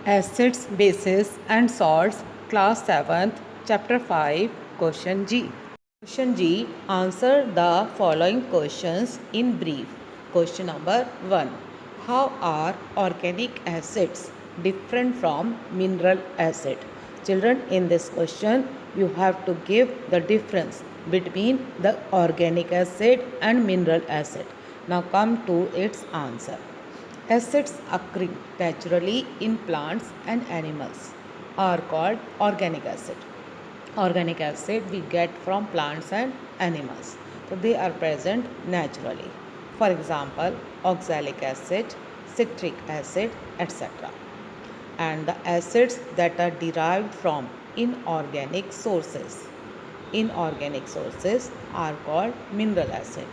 Acids, bases and salts, class 7th, chapter 5, question G. Question G. Answer the following questions in brief. Question number 1. How are organic acids different from mineral acid? Children, in this question, you have to give the difference between the organic acid and mineral acid. Now come to its answer. Acids occurring naturally in plants and animals are called organic acid. Organic acid we get from plants and animals. So they are present naturally. For example, oxalic acid, citric acid, etc. And the acids that are derived from inorganic sources. Inorganic sources are called mineral acid.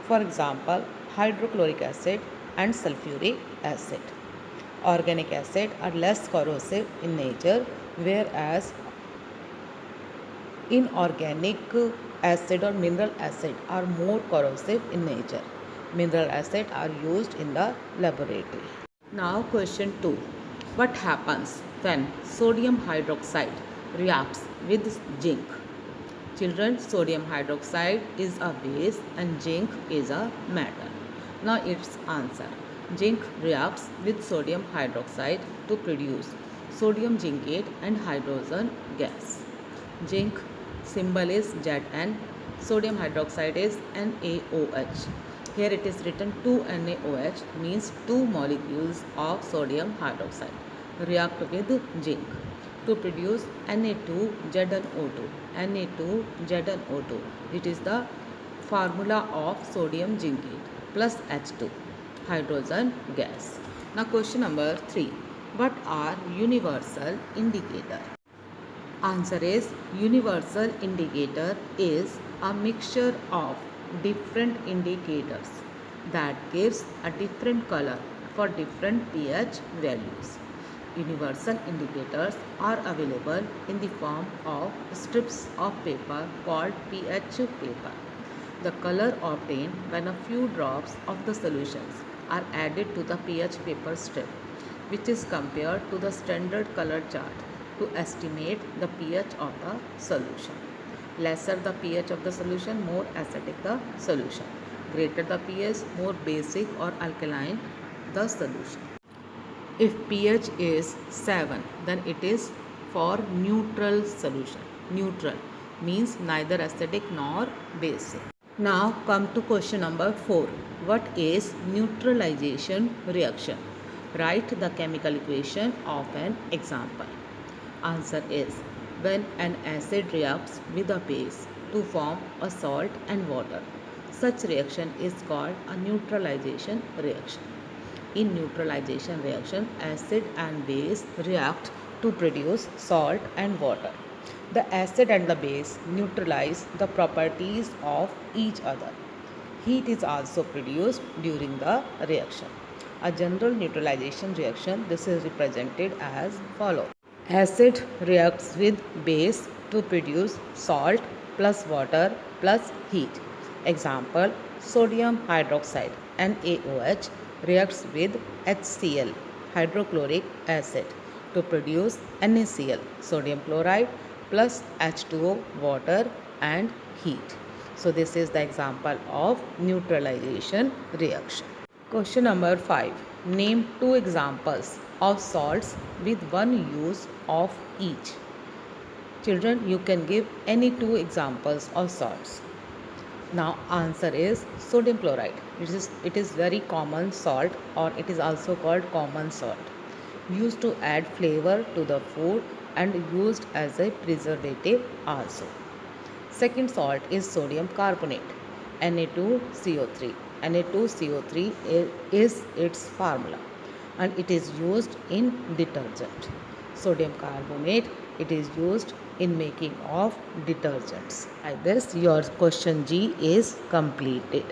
For example, hydrochloric acid and sulfuric acid. Organic acid are less corrosive in nature, whereas inorganic acid or mineral acid are more corrosive in nature. Mineral acid are used in the laboratory. Now question 2. What happens when sodium hydroxide reacts with zinc? Children, sodium hydroxide is a base and zinc is a metal. Now its answer. Zinc reacts with sodium hydroxide to produce sodium zincate and hydrogen gas. Zinc symbol is Zn, sodium hydroxide is NaOH. Here it is written 2NaOH means 2 molecules of sodium hydroxide react with zinc to produce Na2ZnO2. Na2ZnO2. It is the formula of sodium zincate plus H2 hydrogen gas. Now question number 3. What are universal indicator? Answer is universal indicator is a mixture of different indicators that gives a different color for different pH values. Universal indicators are available in the form of strips of paper called pH paper. The color obtained when a few drops of the solutions are added to the pH paper strip, which is compared to the standard color chart to estimate the pH of the solution. Lesser the pH of the solution, more acidic the solution. Greater the pH, more basic or alkaline the solution. If pH is 7, then it is for neutral solution. Neutral means neither acidic nor basic. Now come to question number 4. What is neutralization reaction? Write the chemical equation of an example. Answer is when an acid reacts with a base to form a salt and water. Such reaction is called a neutralization reaction. In neutralization reaction, acid and base react to produce salt and water. The acid and the base neutralize the properties of each other. Heat is also produced during the reaction. A general neutralization reaction, this is represented as follows. Acid reacts with base to produce salt plus water plus heat. Example, sodium hydroxide NaOH reacts with HCl hydrochloric acid to produce NaCl sodium chloride plus H2O water and heat. So this is the example of neutralization reaction. Question number 5. Name 2 examples of salts with one use of each. Children, you can give any 2 examples of salts. Now answer is sodium chloride. It is very common salt, or it is also called common salt, used to add flavor to the food and used as a preservative also. Second salt is sodium carbonate, Na2CO3. Na2CO3 is its formula and it is used in detergent. Sodium carbonate, it is used in making of detergents. Like this, your question G is completed.